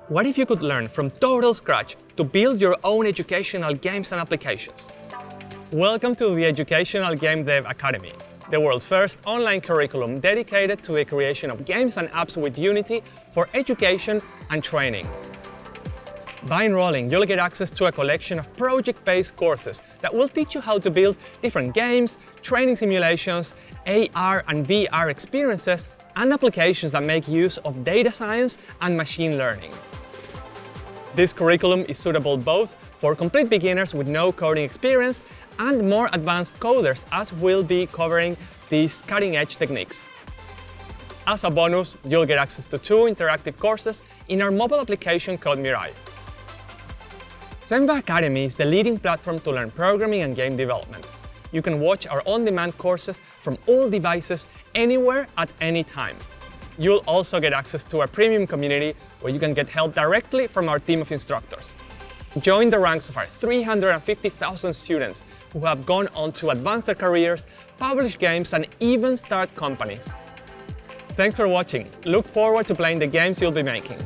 What if you could learn from total scratch to build your own educational games and applications? Welcome to the Educational Game Dev Academy, the world's first online curriculum dedicated to the creation of games and apps with Unity for education and training. By enrolling, you'll get access to a collection of project-based courses that will teach you how to build different games, training simulations, AR and VR experiences, and applications that make use of data science and machine learning. This curriculum is suitable both for complete beginners with no coding experience and more advanced coders, as we'll be covering these cutting-edge techniques. As a bonus, you'll get access to 2 interactive courses in our mobile application called Mirai. Simba Academy is the leading platform to learn programming and game development. You can watch our on-demand courses from all devices, anywhere, at any time. You'll also get access to our premium community where you can get help directly from our team of instructors. Join the ranks of our 350,000 students who have gone on to advance their careers, publish games, and even start companies. Thanks for watching. Look forward to playing the games you'll be making.